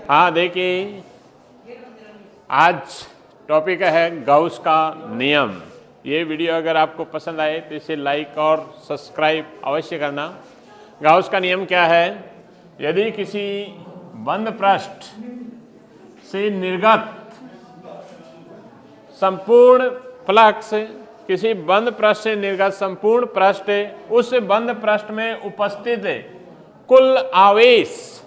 हाँ देखिए, आज टॉपिक है गाउस का नियम। ये वीडियो अगर आपको पसंद आए तो इसे लाइक और सब्सक्राइब अवश्य करना। गाउस का नियम क्या है? यदि किसी बंद पृष्ठ से निर्गत संपूर्ण फ्लक्स, किसी बंद पृष्ठ से निर्गत संपूर्ण पृष्ठ उस बंद पृष्ठ में उपस्थित कुल आवेश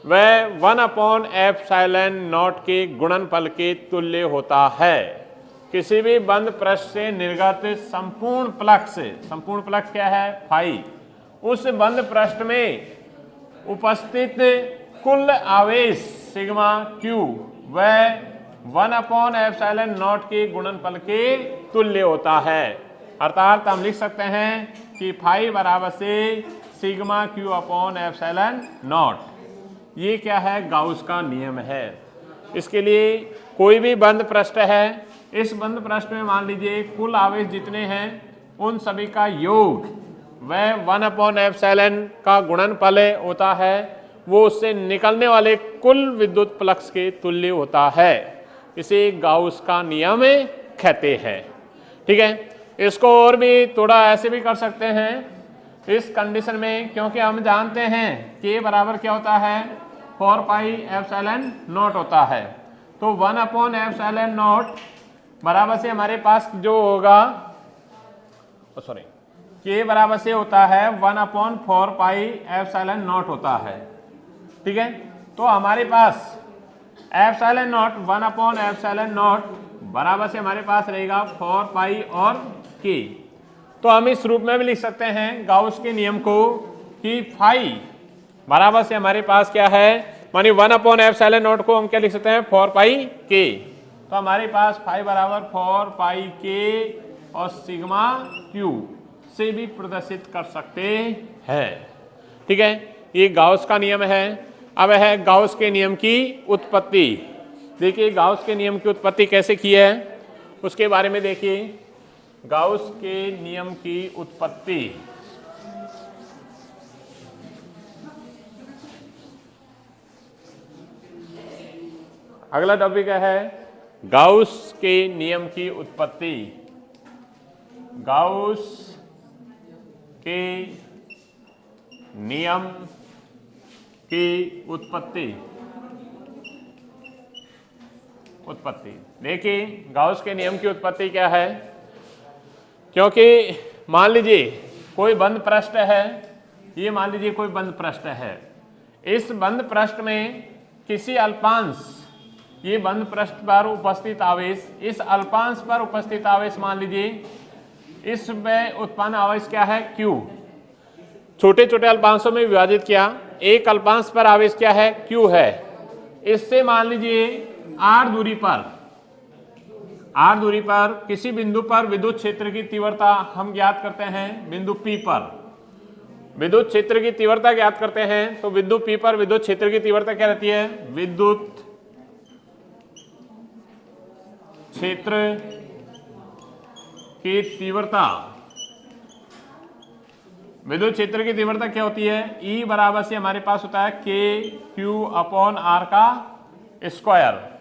वह 1/ε0 के गुणनफल के तुल्य होता है। किसी भी बंद पृष्ठ से निर्गत संपूर्ण फ्लक्स क्या है? फाई। उस बंद पृष्ठ में उपस्थित कुल आवेश सिग्मा क्यू वह 1/ε0 के गुणनफल के तुल्य होता है। अर्थात हम लिख सकते हैं कि फाई बराबर से सिग्मा क्यू अपॉन ε0। ये क्या है? गाउस का नियम है। इसके लिए कोई भी बंद पृष्ठ है, इस बंद पृष्ठ में मान लीजिए कुल आवेश जितने हैं उन सभी का योग वह 1/ε का गुणनफल होता है। वो उससे निकलने वाले कुल विद्युत फ्लक्स के तुल्य होता है। इसे गाउस का नियम कहते हैं। ठीक है, इसको और भी थोड़ा ऐसे भी कर सकते हैं इस कंडीशन में, क्योंकि हम जानते हैं k बराबर क्या होता है? 4πε0 होता है। तो 1/ε0 बराबर से हमारे पास जो होगा, k बराबर से होता है 1/4πε0 होता है। ठीक है, तो हमारे पास ε0 1/ε0 बराबर से हमारे पास रहेगा 4π और k। तो हम इस रूप में भी लिख सकते हैं गाउस के नियम को कि फाई बराबर से हमारे पास क्या है? मानिए 1/ε0 को हम क्या लिख सकते हैं? 4πk। तो हमारे पास फाई बराबर 4πk और सिग्मा क्यू से भी प्रदर्शित कर सकते हैं। ठीक है, ये गाउस का नियम है। अब है गाउस के नियम की उत्पत्ति। देखिए गाउस के नियम की उत्पत्ति कैसे की है उसके बारे में देखिए। गाउस के नियम की उत्पत्ति, अगला टॉपिक है गाउस के नियम की उत्पत्ति। गाउस के नियम की उत्पत्ति। देखिए गाउस के नियम की उत्पत्ति क्या है? क्योंकि मान लीजिए कोई बंद पृष्ठ है, ये मान लीजिए कोई बंद पृष्ठ है। इस बंद पृष्ठ में किसी अल्पांश, ये बंद पृष्ठ पर उपस्थित आवेश, इस अल्पांश पर उपस्थित आवेश मान लीजिए इसमें उत्पन्न आवेश क्या है? Q। छोटे छोटे अल्पांशों में विभाजित किया, एक अल्पांश पर आवेश क्या है? Q है। इससे मान लीजिए r दूरी पर किसी बिंदु पर विद्युत क्षेत्र की तीव्रता हम ज्ञात करते हैं। बिंदु P पर विद्युत क्षेत्र की तीव्रता ज्ञात करते हैं। तो बिंदु P पर विद्युत क्षेत्र की तीव्रता क्या रहती है? विद्युत क्षेत्र की तीव्रता, विद्युत क्षेत्र की तीव्रता क्या होती है? E बराबर से हमारे पास होता है KQ/R का स्क्वायर।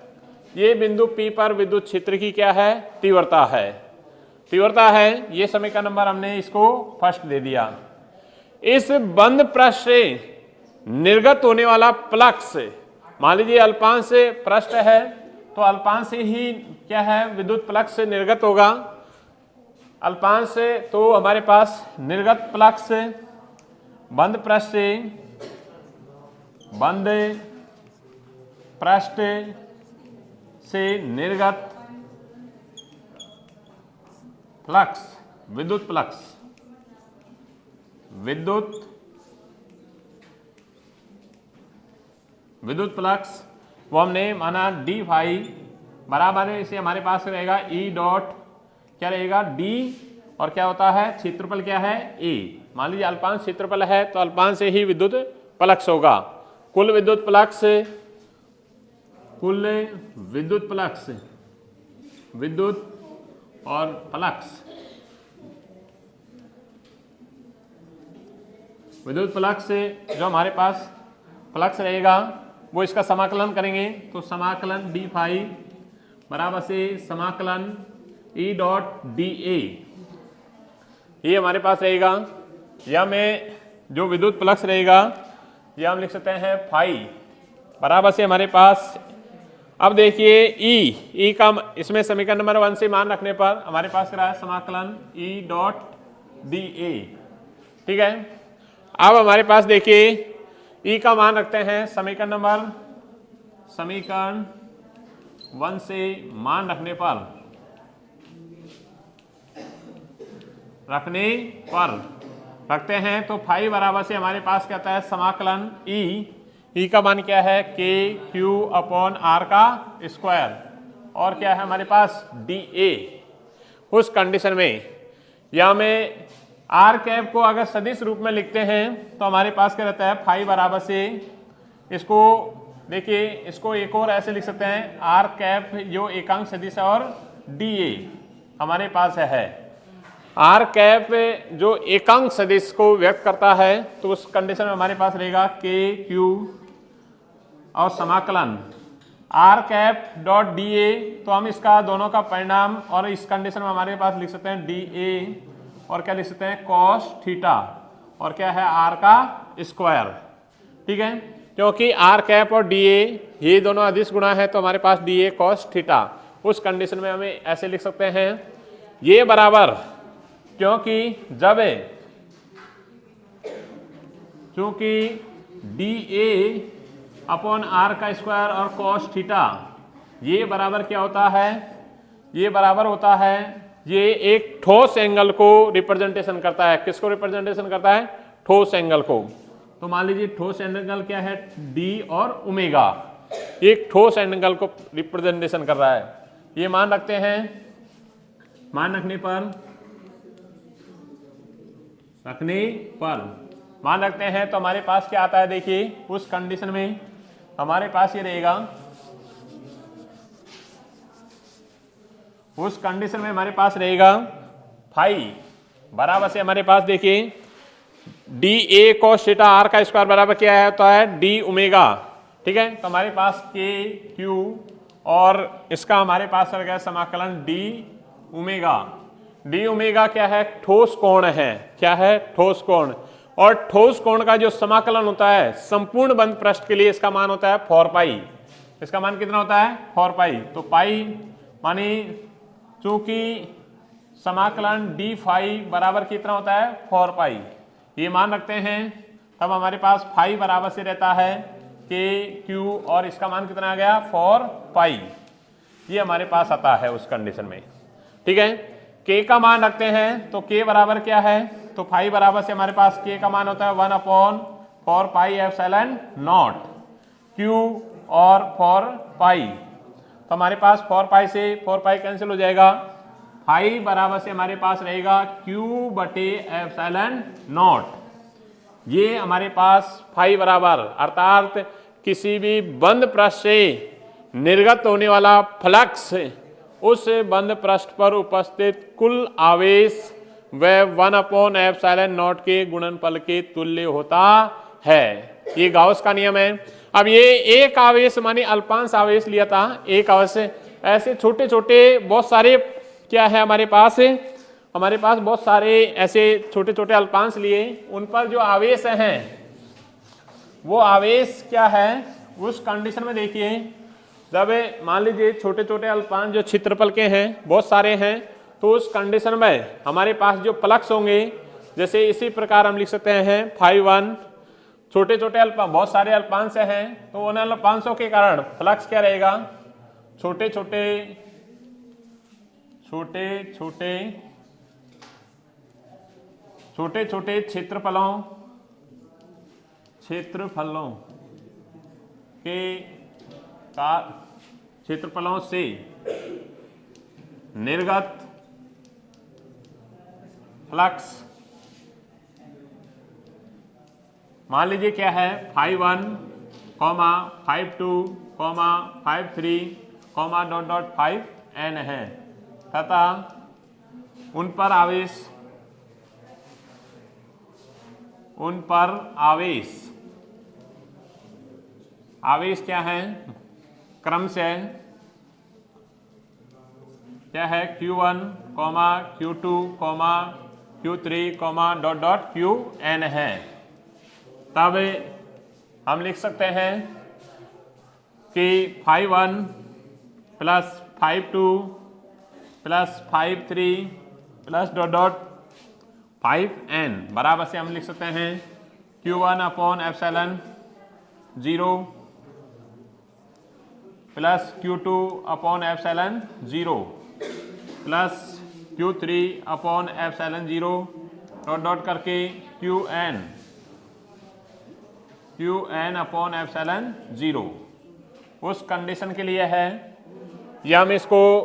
ये बिंदु P पर विद्युत क्षेत्र की क्या है? तीव्रता है। ये समीकरण नंबर हमने इसको फर्स्ट दे दिया। इस बंद पृष्ठ से निर्गत होने वाला फ्लक्स, मान लीजिए अल्पांश से पृष्ठ है तो अल्पांश से ही क्या है? विद्युत फ्लक्स से निर्गत होगा। अल्पांश से तो हमारे पास निर्गत फ्लक्स बंद पृष्ठ से निर्गत फ्लक्स, विद्युत फ्लक्स वो हमने माना डी फाई बराबर है, इसे हमारे पास रहेगा ई डॉट क्या रहेगा? डी और क्या होता है? क्षेत्रफल क्या है? ए। मान लीजिए अल्पांश क्षेत्रफल है तो अल्पांश से ही विद्युत फ्लक्स होगा। कुल विद्युत फ्लक्स और फ्लक्स, विद्युत फ्लक्स से जो हमारे पास फ्लक्स रहेगा वो इसका समाकलन करेंगे, तो समाकलन डी फाई बराबर से समाकलन ई डॉट डी ए, ये हमारे पास रहेगा। या में जो विद्युत फ्लक्स रहेगा यह हम लिख सकते हैं फाई बराबर से हमारे पास, अब देखिए ई का इसमें समीकरण नंबर 1 से मान रखने पर हमारे पास क्या है समाकलन ई डॉट डी ए। ठीक है, अब हमारे पास देखिए ई का मान रखते हैं समीकरण 1 से मान रखने पर रखते हैं, तो फाई बराबर से हमारे पास क्या आता है समाकलन ई का मान क्या है के क्यू अपॉन आर का स्क्वायर, और क्या है हमारे पास डी ए। उस कंडीशन में या में आर कैप को अगर सदिश रूप में लिखते हैं तो हमारे पास क्या रहता है फाई बराबर से, इसको देखिए इसको एक और ऐसे लिख सकते हैं आर कैप जो एकांक सदिश है और डी ए हमारे पास है। आर कैप जो एकांक सदिश को व्यक्त करता है, तो उस कंडीशन में हमारे पास रहेगा के क्यू और समाकलन R cap dot D A, तो हम इसका दोनों का परिणाम और इस कंडीशन में हमारे पास लिख सकते हैं डी ए और क्या लिख सकते हैं कॉस थीटा, और क्या है आर का स्क्वायर। ठीक है, क्योंकि आर कैप और डी ए ये दोनों अदिश गुणा है, तो हमारे पास डी ए कॉस थीटा। उस कंडीशन में हमें ऐसे लिख सकते हैं ये बराबर, क्योंकि जब चूंकि डी ए अपॉन आर का स्क्वायर और कॉस थीटा ये बराबर क्या होता है, ये बराबर होता है, ये एक ठोस एंगल को रिप्रेजेंटेशन करता है। किसको रिप्रेजेंटेशन करता है? ठोस एंगल को। तो मान लीजिए ठोस एंगल क्या है डी और ओमेगा, एक ठोस एंगल को रिप्रेजेंटेशन कर रहा है। ये मान रखते हैं, मान रखने हैं तो हमारे पास क्या आता है, देखिए उस कंडीशन में हमारे पास ये रहेगा, उस कंडीशन में हमारे पास रहेगा फाई बराबर से हमारे पास देखिए D A cos theta R का स्क्वायर बराबर क्या है, तो है डी ओमेगा। ठीक है, तो हमारे पास के क्यू और इसका हमारे पास रह गया समाकलन डी ओमेगा। डी ओमेगा क्या है? ठोस कोण है। क्या है? ठोस कोण। और ठोस कोण का जो समाकलन होता है संपूर्ण बंद पृष्ठ के लिए, इसका मान होता है 4 पाई। इसका मान कितना होता है? 4 पाई। तो पाई मानी चूंकि समाकलन डी फाई बराबर कितना होता है? 4 पाई। ये मान रखते हैं, तब हमारे पास फाई बराबर से रहता है के क्यू और इसका मान कितना आ गया? 4 पाई। ये हमारे पास आता है उस कंडीशन में। ठीक है, के का मान रखते हैं तो के बराबर क्या है, तो फाई बराबर से हमारे पास के का मान होता है 1/4 पाई एप्सिलॉन नॉट क्यू और 4 पाई। तो हमारे पास 4 पाई से 4 पाई कैंसिल हो जाएगा। फाई बराबर से हमारे पास रहेगा क्यू बटे एप्सिलॉन नॉट। ये हमारे पास फाई बराबर, अर्थात किसी भी बंद पृष्ठ से निर्गत होने वाला फ्लक्स उस बंद पृष्ठ पर उपस्थित कुल आवेश वह 1/एप्सिलॉन के गुणनफल के तुल्य होता है। ये गाउस का नियम है। अब ये एक आवेश माने अल्पांश आवेश लिया था, एक आवेश ऐसे छोटे छोटे बहुत सारे क्या है हमारे पास बहुत सारे ऐसे छोटे छोटे अल्पांश लिए, उन पर जो आवेश हैं वो आवेश क्या है, उस कंडीशन में देखिए जब मान लीजिए छोटे छोटे अल्पांश जो क्षेत्रफल के हैं बहुत सारे हैं, तो उस कंडीशन में हमारे पास जो फ्लक्स होंगे, जैसे इसी प्रकार हम लिख सकते हैं फाई 1, छोटे छोटे बहुत सारे अल्पांश हैं, तो उन अल्पांशों के कारण फ्लक्स क्या रहेगा, छोटे छोटे क्षेत्रफलों से निर्गत फ्लक्स मान लीजिए क्या है phi 1, phi 2, phi 3, phi n है, तथा उन पर आवेश क्या है, क्रम से क्या है, Q1, Q2, Q3, dot dot Qn है। तब हम लिख सकते हैं कि 5-1 plus 5-2 plus 5-3 plus dot dot 5n बराबर से हम लिख सकते हैं Q1 upon epsilon 0 plus Q2 upon epsilon 0 plus Q3 upon epsilon 0 dot dot करके Qn अपॉन एप्सिलॉन 0 उस कंडीशन के लिए है। या हम इसको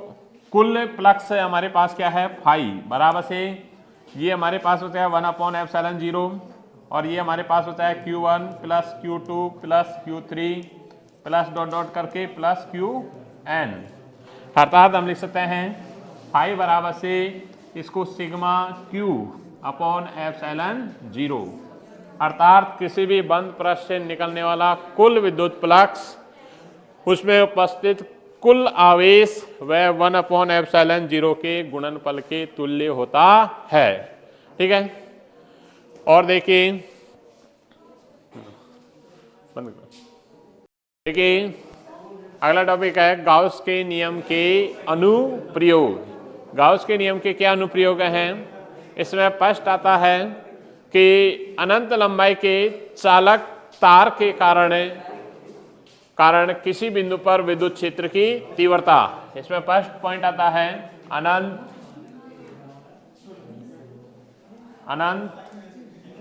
कुल फ्लक्स हमारे पास क्या है, फाई बराबर से ये हमारे पास होता है 1 अपॉन एप्सिलॉन 0 और ये हमारे पास होता है Q1 plus Q2 plus Q3 plus dot dot करके प्लस Qn। अर्थात हम लिख सकते हैं फाई बराबर से इसको सिग्मा Q अपॉन एप्सिलॉन 0, अर्थात किसी भी बंद पृष्ठ से निकलने वाला कुल विद्युत फ्लक्स उसमें उपस्थित कुल आवेश वह 1 अपॉन एप्सिलॉन 0 के गुणनफल के तुल्य होता है। ठीक है, और देखिए अगला टॉपिक है गाउस के नियम के अनुप्रयोग। गाउस के नियम के क्या अनुप्रयोग हैं, इसमें स्पष्ट आता है कि अनंत लंबाई के चालक तार के कारण किसी बिंदु पर विद्युत क्षेत्र की तीव्रता, इसमें फर्स्ट पॉइंट आता है अनंत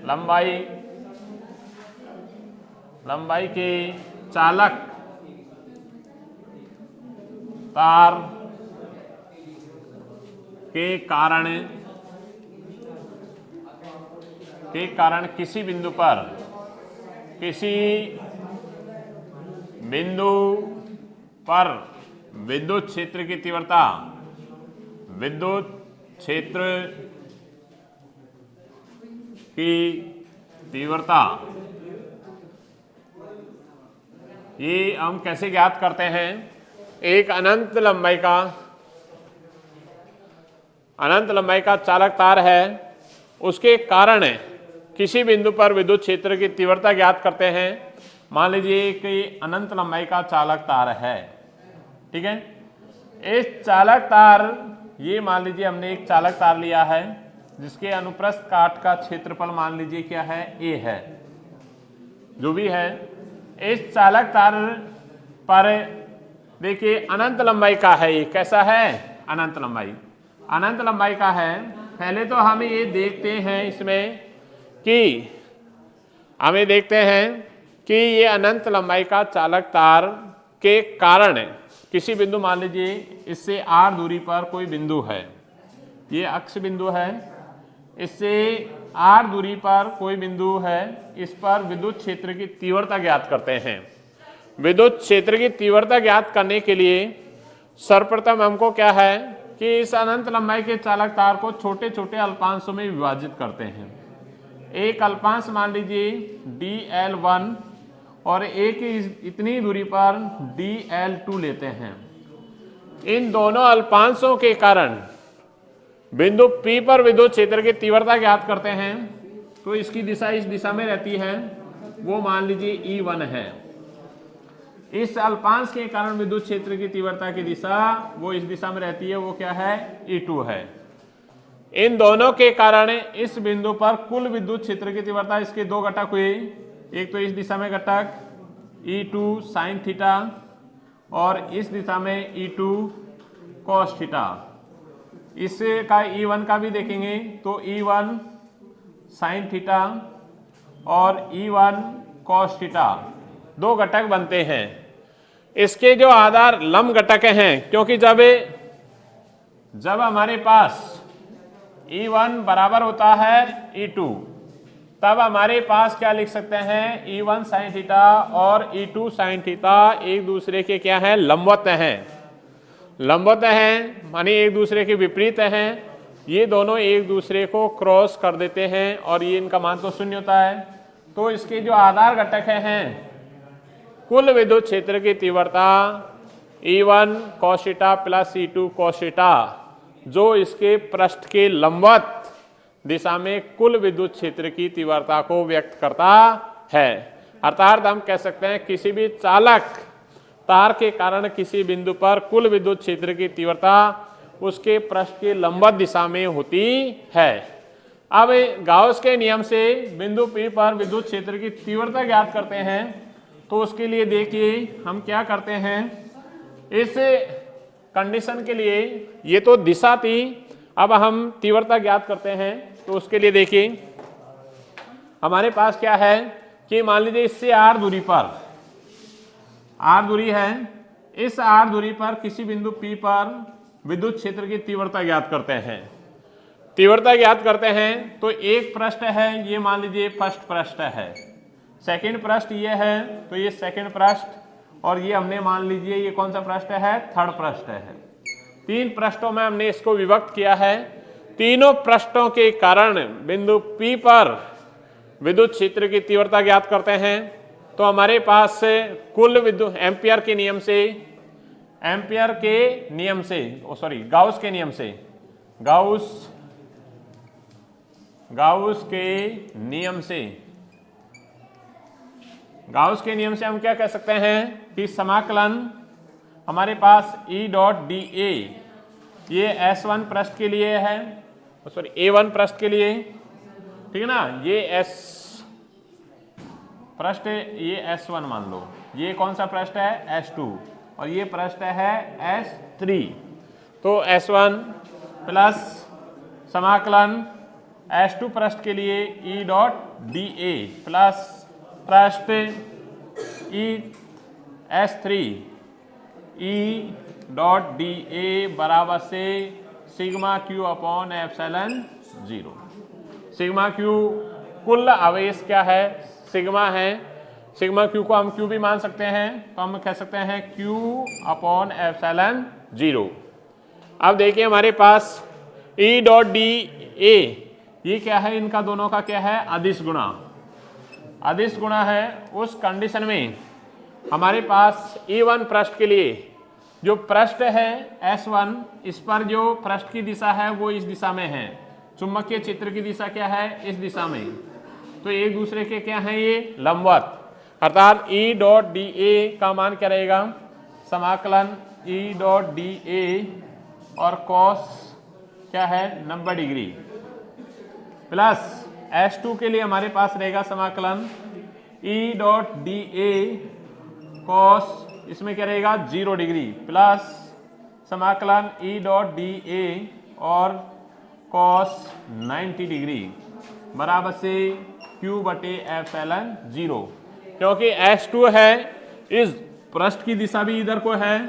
लंबाई के चालक तार के कारण किसी बिंदु पर विद्युत क्षेत्र की तीव्रता ये हम कैसे ज्ञात करते हैं। एक अनंत लंबाई का चालक तार है, उसके कारण किसी बिंदु पर विद्युत क्षेत्र की तीव्रता ज्ञात करते हैं। मान लीजिए कि अनंत लंबाई का चालक तार है, ठीक है। इस चालक तार, ये मान लीजिए हमने एक चालक तार लिया है जिसके अनुप्रस्थ काट का क्षेत्रफल मान लीजिए क्या है, A है, जो भी है। इस चालक तार पर देखिए अनंत लंबाई का है, ये कैसा है, अनंत लंबाई का है। पहले तो हमें ये देखते हैं इसमें कि ये अनंत लंबाई का चालक तार के कारण किसी बिंदु, मान लीजिए इससे r दूरी पर कोई बिंदु है, ये अक्ष बिंदु है, इससे r दूरी पर कोई बिंदु है, इस पर विद्युत क्षेत्र की तीव्रता ज्ञात करते हैं। विद्युत क्षेत्र की तीव्रता ज्ञात करने के लिए सर्वप्रथम हमको क्या है कि इस अनंत लंबाई के चालक तार को छोटे छोटे अल्पांशों में विभाजित करते हैं। एक अल्पांश मान लीजिए dl1 और एक इतनी दूरी पर dl2 लेते हैं। इन दोनों अल्पांशों के कारण बिंदु P पर विद्युत क्षेत्र की तीव्रता ज्ञात करते हैं। तो इसकी दिशा इस दिशा में रहती है, वो मान लीजिए E1 है। इस अल्पांश के कारण विद्युत क्षेत्र की तीव्रता की दिशा वो इस दिशा में रहती है, वो क्या है, E2 है। इन दोनों के कारण इस बिंदु पर कुल विद्युत क्षेत्र की तीव्रता, इसके दो घटक हुए, एक तो इस दिशा में घटक E2 sin थीटा और इस दिशा में E2 cos थीटा। इससे का E1 का भी देखेंगे तो E1 sin थीटा और E1 cos थीटा दो घटक बनते हैं। इसके जो आधार लंब घटक हैं, क्योंकि जब हमारे पास E1 बराबर होता है E2, तब हमारे पास क्या लिख सकते हैं, E1 sin थीटा और E2 sin थीटा एक दूसरे के क्या है, लंबवत हैं, मानी एक दूसरे के विपरीत हैं। ये दोनों एक दूसरे को क्रॉस कर देते हैं और ये इनका मान तो शून्य होता है। तो इसके जो आधार घटक हैं कुल विद्युत क्षेत्र की तीव्रता E1 cos theta plus E2 cos theta जो इसके पृष्ठ के लंबवत दिशा में कुल विद्युत क्षेत्र की तीव्रता को व्यक्त करता है। अर्थात हम कह सकते हैं किसी भी चालक तार के कारण किसी बिंदु पर कुल विद्युत क्षेत्र की तीव्रता उसके पृष्ठ के लंबवत दिशा में होती है। अब गाउस के नियम से बिंदु P पर विद्युत क्षेत्र की तीव्रता ज्ञात करते हैं। तो उसके लिए देखिए हम क्या करते हैं, इस कंडीशन के लिए ये तो दिशा थी, अब हम तीव्रता ज्ञात करते हैं। तो उसके लिए देखिए हमारे पास क्या है कि मान लीजिए इससे r दूरी पर, r दूरी है, इस r दूरी पर किसी बिंदु P पर विद्युत क्षेत्र की तीव्रता ज्ञात करते हैं। तीव्रता ज्ञात करते हैं तो एक पृष्ठ है, ये मान लीजिए फर्स्ट पृष्ठ है, सेकंड पृष्ठ ये है तो ये सेकंड पृष्ठ, और ये हमने मान लीजिए ये कौन सा पृष्ठ है, थर्ड पृष्ठ है। तीन पृष्ठों में हमने इसको विभक्त किया है। तीनों पृष्ठों के कारण बिंदु P पर विद्युत क्षेत्र की तीव्रता ज्ञात करते हैं। तो हमारे पास कुल विद्युत एम्पियर के नियम से, गाउस के नियम से, गाउस के नियम से हम क्या कह सकते हैं कि समाकलन हमारे पास E डॉट डी ए, ये S1 पृष्ठ के लिए है, A1 पृष्ठ के लिए, ठीक है ना, ये S पृष्ठ, ये S1 मान लो, ये कौन सा पृष्ठ है, S2, और ये पृष्ठ है S3। तो S1 प्लस समाकलन S2 पृष्ठ के लिए E डॉट डी ए प्लस पृष्ठ E S3 E dot D ए बराबर से sigma Q upon epsilon 0। Sigma Q कुल आवेश क्या है, सिग्मा है, सिग्मा क्यू को हम क्यू भी मान सकते हैं, तो हम कह सकते हैं क्यू अपॉन एप्सिलॉन 0। अब देखिए हमारे पास E डॉट डी ए, ये क्या है, इनका दोनों का क्या है, अदिश गुणा, अदिश गुणा है। उस कंडीशन में हमारे पास E1 पृष्ठ के लिए जो पृष्ठ है S1, इस पर जो पृष्ठ की दिशा है वो इस दिशा में है, चुंबकीय क्षेत्र की दिशा क्या है, इस दिशा में, तो एक दूसरे के क्या है, ये लंबवत। अर्थात E डॉट डी ए का मान क्या रहेगा, समाकलन E डॉट डी ए और कॉस क्या है 90 डिग्री प्लस S2 के लिए हमारे पास रहेगा समाकलन E dot D A cos, इसमें क्या रहेगा 0 डिग्री प्लस समाकलन E डॉट डी ए और कॉस 90 डिग्री बराबर से Q बटे एप्सिलॉन 0। क्योंकि S2 है, इस पृष्ठ की दिशा भी इधर को है,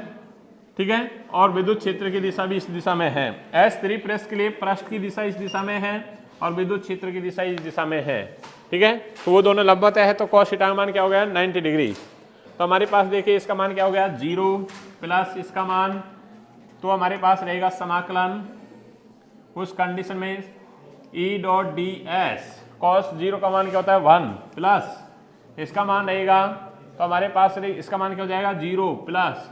ठीक है, और विद्युत क्षेत्र की दिशा भी इस दिशा में है। S3 पृष्ठ के लिए पृष्ठ की दिशा इस दिशा में है और विद्युत क्षेत्र की दिशा इस दिशा में है, ठीक है, तो वो दोनों लंबवत है, तो कॉस थीटा का मान क्या हो गया 90 डिग्री। तो हमारे पास देखिए इसका मान क्या हो गया 0 प्लस इसका मान, तो हमारे पास रहेगा समाकलन उस कंडीशन में E dot D S cos 0 का मान क्या होता है 1 प्लस इसका मान रहेगा, तो हमारे पास इसका मान क्या हो जाएगा 0 प्लस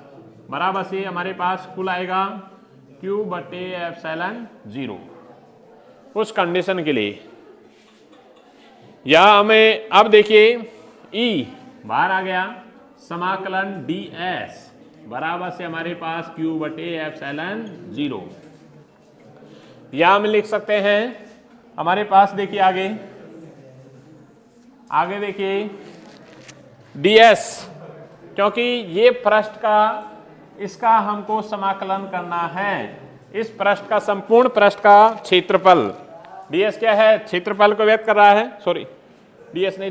बराबर से हमारे पास कुल आएगा Q बटे एप्सिलॉन 0 उस कंडीशन के लिए। या हमें अब देखिए E बाहर आ गया, समाकलन ds बराबर से हमारे पास Q बटे एप्सिलॉन 0। या हम लिख सकते हैं हमारे पास देखिए आगे देखिए ds, क्योंकि ये पृष्ठ का इसका हमको समाकलन करना है, इस पृष्ठ का संपूर्ण पृष्ठ का क्षेत्रफल, ds क्या है, क्षेत्रफल को व्यक्त कर रहा है, सॉरी ds नहीं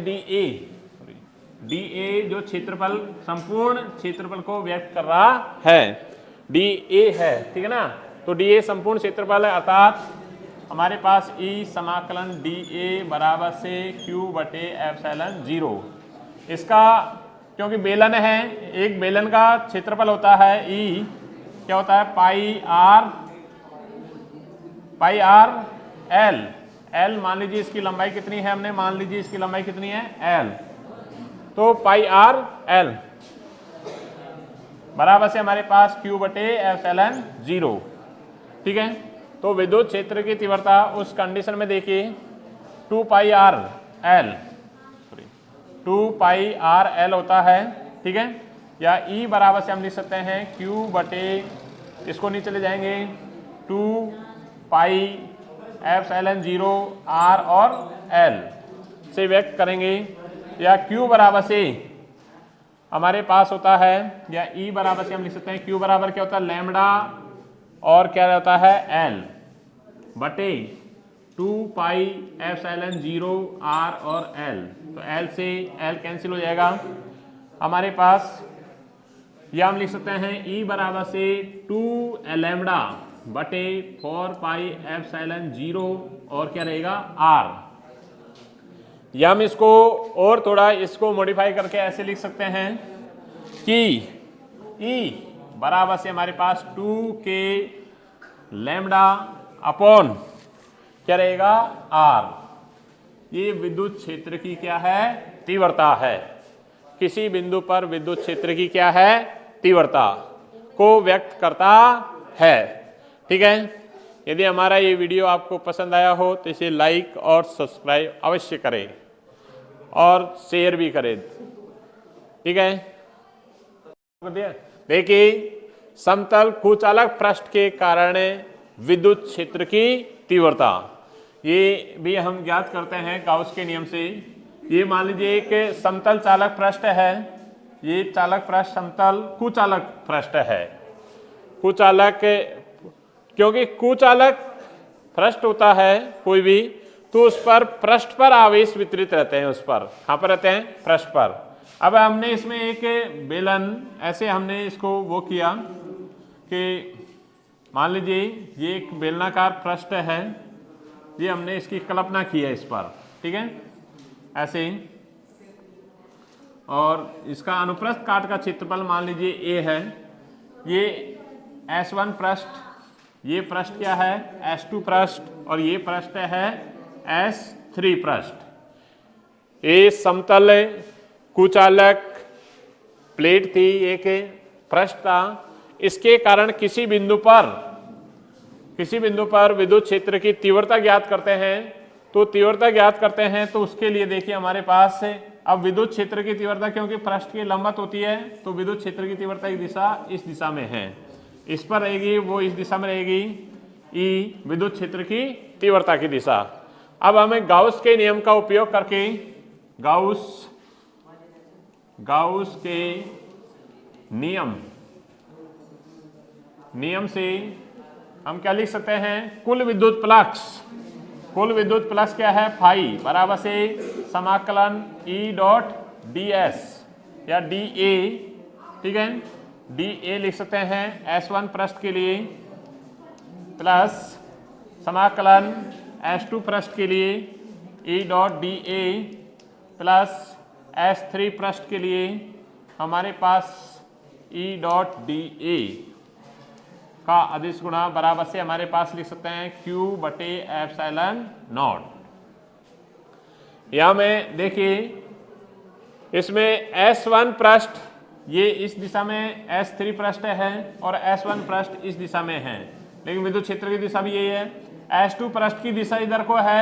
dA जो क्षेत्रफल संपूर्ण क्षेत्रफल को व्यक्त कर रहा है, dA है, ठीक है ना, तो dA संपूर्ण क्षेत्रफल है, अर्थात हमारे पास E समाकलन dA बराबर से Q बटे एप्सिलॉन 0। इसका क्योंकि बेलन है, एक बेलन का क्षेत्रफल होता है E क्या होता है पाई आर L मान लीजिए इसकी लंबाई कितनी है, हमने मान लीजिए इसकी लंबाई कितनी है L, तो पाई आर L बराबर से हमारे पास Q बटे एप्सिलॉन 0। ठीक है, तो विद्युत क्षेत्र की तीव्रता उस कंडीशन में देखिए 2 पाई आर एल होता है। ठीक है, या E बराबर से हम लिख सकते हैं Q बटे, इसको नीचे ले जाएंगे 2 पाई एप्सिलॉन 0 R और L से व्यक्त करेंगे, या Q बराबर से हमारे पास होता है, या E बराबर से हम लिख सकते हैं Q बराबर क्या होता है लैम्बडा और क्या होता है L बटे 2 पाई एप्सिलॉन 0 R और L। तो L से L कैंसिल हो जाएगा, हमारे पास या हम लिख सकते हैं E बराबर से 2 लैम्बडा बटे 4 पाई एप्सिलॉन 0 और क्या रहेगा R। या हम इसको और थोड़ा इसको मॉडिफाई करके ऐसे लिख सकते हैं कि E बराबर से हमारे पास 2 के लैम्बडा अपॉन क्या रहेगा R। ये विद्युत क्षेत्र की क्या है तीव्रता है, किसी बिंदु पर विद्युत क्षेत्र की क्या है तीव्रता को व्यक्त करता है। ठीक है, यदि हमारा ये वीडियो आपको पसंद आया हो तो इसे लाइक और सब्सक्राइब अवश्य करें और शेयर भी करें। ठीक है, देखिए समतल कुचालक पृष्ठ के कारण विद्युत क्षेत्र की तीव्रता, ये भी हम ज्ञात करते हैं गाउस के नियम से। ये मान लीजिए एक समतल चालक पृष्ठ है, ये चालक पृष्ठ समतल कुचालक पृष्ठ है। कुचालक, क्योंकि कुचालक पृष्ठ होता है कोई भी, तो उस पर पृष्ठ पर आवेश वितरित रहते हैं, उस पर कहाँ पर रहते हैं पृष्ठ पर। अब हमने इसमें एक बेलन ऐसे हमने इसको वो किया कि मान लीजिए ये एक बेलनाकार पृष्ठ है, ये हमने इसकी कल्पना की है इस पर। ठीक है, ऐसे ही, और इसका अनुप्रस्थ काट का क्षेत्रफल मान लीजिए A है। ये S1 पृष्ठ, ये पृष्ठ क्या है S2 पृष्ठ, और ये पृष्ठ है S3 पृष्ठ। ये समतल कुचालक प्लेट थी, एक पृष्ठ था, इसके कारण किसी बिंदु पर विद्युत क्षेत्र की तीव्रता ज्ञात करते हैं। तो तीव्रता ज्ञात करते हैं तो उसके लिए देखिए हमारे पास अब विद्युत क्षेत्र की तीव्रता, क्योंकि पृष्ठ की लंबवत होती है, तो विद्युत क्षेत्र की तीव्रता की दिशा इस दिशा में है, इस पर रहेगी, वो इस दिशा में रहेगी, E विद्युत क्षेत्र की तीव्रता की दिशा। अब हमें गाउस के नियम का उपयोग करके गाउस के नियम से हम क्या लिख सकते हैं, कुल विद्युत फ्लक्स क्या है फाई बराबर से समाकलन E डॉट ds या dA। ठीक है, dA लिख सकते हैं S1 पृष्ठ के लिए, प्लस समाकलन S2 पृष्ठ के लिए E dot dA, plus S3 पृष्ठ के लिए हमारे पास E डॉट dA का अदिश गुणा बराबर से हमारे पास लिख सकते हैं Q बटे एप्सिलॉन नॉट। या में देखिए इसमें S1 पृष्ठ ये इस दिशा में, S3 पृष्ठ है और S1 पृष्ठ इस दिशा में है, लेकिन विद्युत क्षेत्र की दिशा भी यही है। S2 पृष्ठ की दिशा इधर को है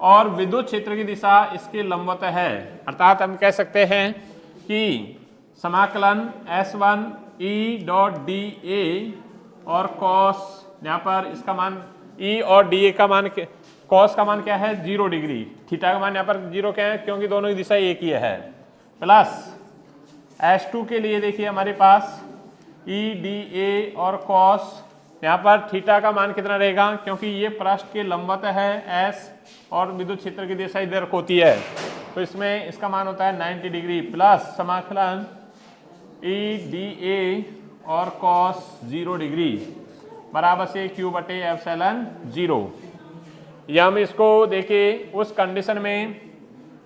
और विद्युत क्षेत्र की दिशा इसके लंबवत है, अर्थात हम कह सकते हैं कि समाकलन S1 E डॉट dA और कॉस, यहाँ पर इसका मान E और dA का मान, कॉस का मान क्या है 0 डिग्री, थीटा का मान यहाँ पर 0 क्या है क्योंकि दोनों की दिशा एक ही है, प्लस S2 के लिए देखिए हमारे पास E dA और कॉस, यहाँ पर थीटा का मान कितना रहेगा क्योंकि ये पृष्ठ के लंबवत है S और विद्युत क्षेत्र की दिशा इधर को होती है, तो इसमें इसका मान होता है 90 डिग्री, प्लस समाकलन E dA और कॉस 0 डिग्री बराबर से Q बटे एप्सिलॉन 0। या हम इसको देखिए उस कंडीशन में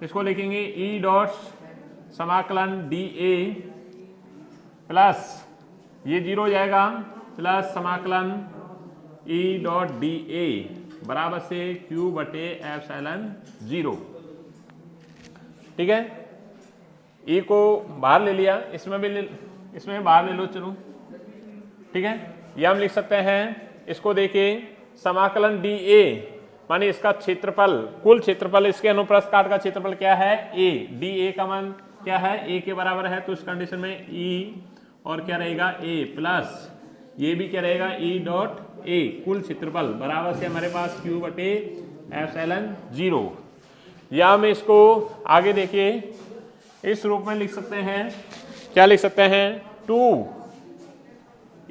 इसको लिखेंगे E डॉट समाकलन dA प्लस ये 0 हो जाएगा, प्लस समाकलन E डॉट dA बराबर से Q बटे एप्सिलॉन 0। ठीक है, E को बाहर ले लिया, इसमें भी इसमें बाहर ले लो, चलो ठीक है। ये हम लिख सकते हैं, इसको देखिए समाकलन डी ए माने इसका क्षेत्रफल, कुल क्षेत्रफल, इसके अनुप्रस्थ काट का क्षेत्रफल क्या है ए, डी ए का मान क्या है ए के बराबर है, तो इस कंडीशन में ई और क्या रहेगा ए प्लस ये भी क्या रहेगा ई डॉट ए, कुल क्षेत्रफल बराबर से हमारे पास क्यू बटे एप्सिलॉन 0। या हम इसको आगे देखिए इस रूप में लिख सकते हैं, क्या लिख सकते हैं 2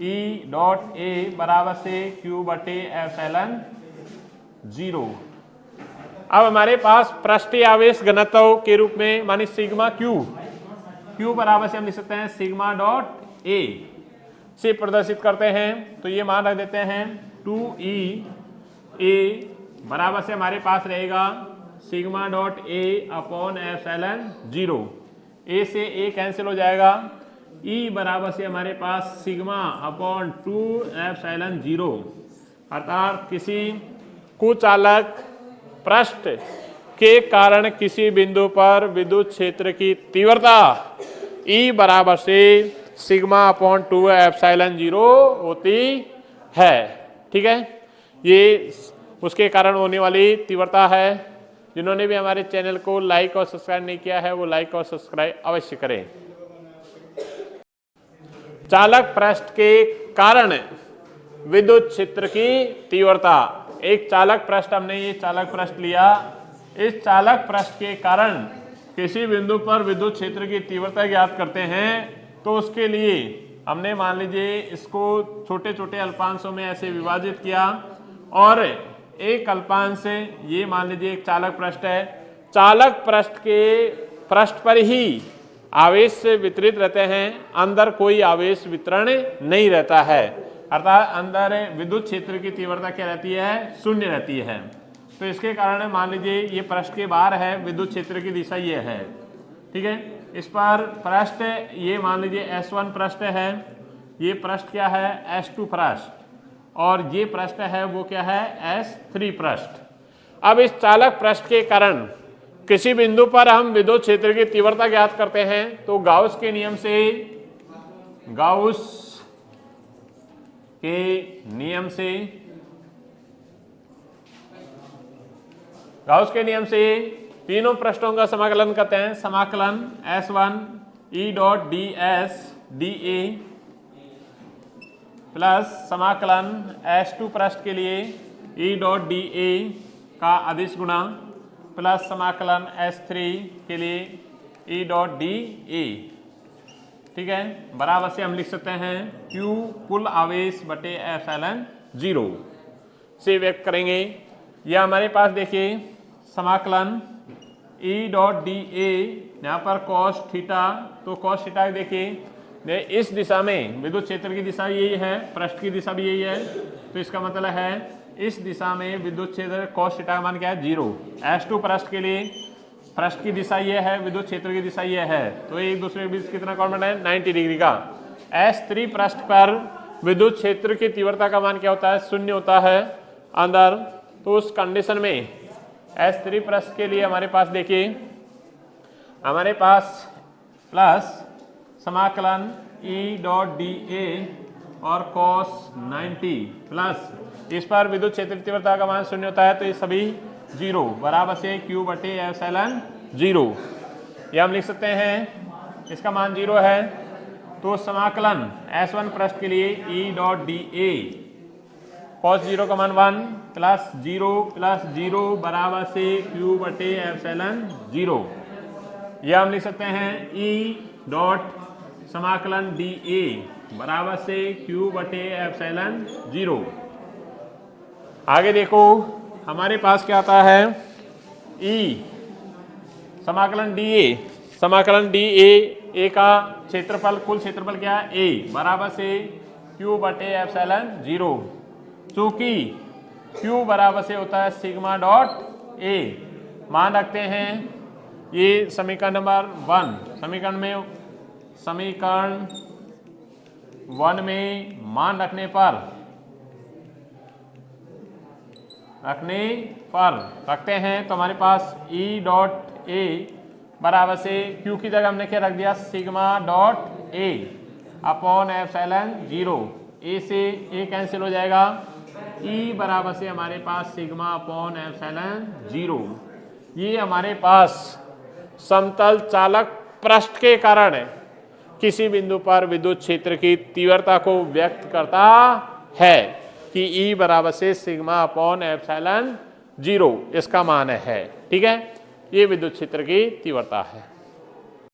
ई डॉट ए बराबर से क्यू बटे एप्सिलॉन 0। अब हमारे पास पृष्ठीय आवेश घनत्व के रूप में माने सिग्मा क्यू बराबर से हम लिख सकते हैं सिग्मा डॉट ए से प्रदर्शित करते हैं, तो ये मान रख देते हैं 2e ए बराबर से हमारे पास रहेगा sigma dot A upon epsilon 0। ए से ए कैंसिल हो जाएगा, ई बराबर से हमारे पास सिग्मा अपॉन 2 एप्सिलॉन 0, अर्थात किसी कुचालक पृष्ठ के कारण किसी बिंदु पर विद्युत क्षेत्र की तीव्रता ई बराबर से सिग्मा अपॉन 2 एप्सिलॉन 0 होती है। ठीक है, ये उसके कारण होने वाली तीव्रता है। जिन्होंने भी हमारे चैनल को लाइक और सब्सक्राइब नहीं किया है वो लाइक और सब्सक्राइब अवश्य करें। चालक पृष्ठ के कारण विद्युत क्षेत्र की तीव्रता, एक चालक पृष्ठ, हमने ये चालक पृष्ठ लिया, इस चालक पृष्ठ के कारण किसी बिंदु पर विद्युत क्षेत्र की तीव्रता ज्ञात करते हैं, तो उसके लिए हमने मान लीजिए इसको छोटे छोटे अल्पांशों में ऐसे विभाजित किया और एक अल्पांश से ये मान लीजिए एक चालक पृष्ठ है, चालक पृष्ठ के पृष्ठ पर ही आवेश से वितरित रहते हैं, अंदर कोई आवेश वितरण नहीं रहता है, अर्थात अंदर विद्युत क्षेत्र की तीव्रता क्या रहती है, शून्य रहती है। तो इसके कारण मान लीजिए ये पृष्ठ के बाहर है, विद्युत क्षेत्र की दिशा ये है। ठीक है, इस पर पृष्ठ ये मान लीजिए S1 पृष्ठ है, ये पृष्ठ क्या है S2 पृष्ठ, और ये पृष्ठ है वो क्या है S3 पृष्ठ। अब इस चालक पृष्ठ के कारण किसी बिंदु पर हम विद्युत क्षेत्र की तीव्रता ज्ञात करते हैं, तो गाउस के नियम से तीनों पृष्ठों का समाकलन करते हैं। समाकलन S1 E dot D S D A plus समाकलन S2 पृष्ठ के लिए ई डॉट डी ए का अदिश गुणा प्लस समाकलन S3 के लिए ई डॉट डी ए। ठीक है, बराबर से हम लिख सकते हैं Q कुल आवेश बटे एप्सिलॉन 0 से व्यक्त करेंगे। यह हमारे पास देखिए समाकलन ई डॉट डी ए, यहाँ पर कॉस थीटा, तो कॉस थीटा देखिए इस दिशा में विद्युत क्षेत्र की दिशा यही है, पृष्ठ की दिशा भी यही है, तो इसका मतलब है इस दिशा में विद्युत क्षेत्र कॉस थीटा का मान क्या है 0। S2 पृष्ठ के लिए पृष्ठ की दिशा ये है, विद्युत क्षेत्र की दिशा ये है, तो एक दूसरे के बीच कितना कॉर्डिनेट है 90 डिग्री का। S3 पृष्ठ पर विद्युत क्षेत्र की तीव्रता का मान क्या होता है, 0 होता है अंदर। तो उस कंडीशन में S3 पृष्ठ के लिए हमारे पास देखिए हमारे पास प्लस समाकलन ई डॉट डी ए और cos 90 प्लस इस पर विद्युत क्षेत्र तीव्रता का मान 0 होता है, तो ये सभी 0 बराबर से Q बटे एप्सिलॉन 0। यह हम लिख सकते हैं इसका मान 0 है, तो समाकलन S1 पृष्ठ के लिए ई डॉट डी ए cos 0 का मान 1 प्लस 0 बराबर से Q बटे एप्सिलॉन 0। यह हम लिख सकते हैं ई डॉट समाकलन डी ए बराबर से Q बटे एप्सिलॉन 0। आगे देखो हमारे पास क्या आता है ई समाकलन डी ए का क्षेत्रफल, कुल क्षेत्रफल क्या है ए बराबर से Q बटे एप्सिलॉन 0। चूंकि Q बराबर से होता है सिग्मा डॉट ए, मान रखते हैं ये समीकरण नंबर 1, समीकरण 1 में मान रखने पर रखते हैं, तो हमारे पास E डॉट ए बराबर से Q की जगह हमने क्या रख दिया sigma dot A upon epsilon 0, ए से ए कैंसिल हो जाएगा, ई बराबर से हमारे पास सिग्मा अपॉन एप्सिलॉन 0। ये हमारे पास समतल चालक पृष्ठ के कारण किसी बिंदु पर विद्युत क्षेत्र की तीव्रता को व्यक्त करता है कि ई बराबर से सिग्मा अपॉन एप्सिलॉन 0 इसका मान है। ठीक है, ये विद्युत क्षेत्र की तीव्रता है।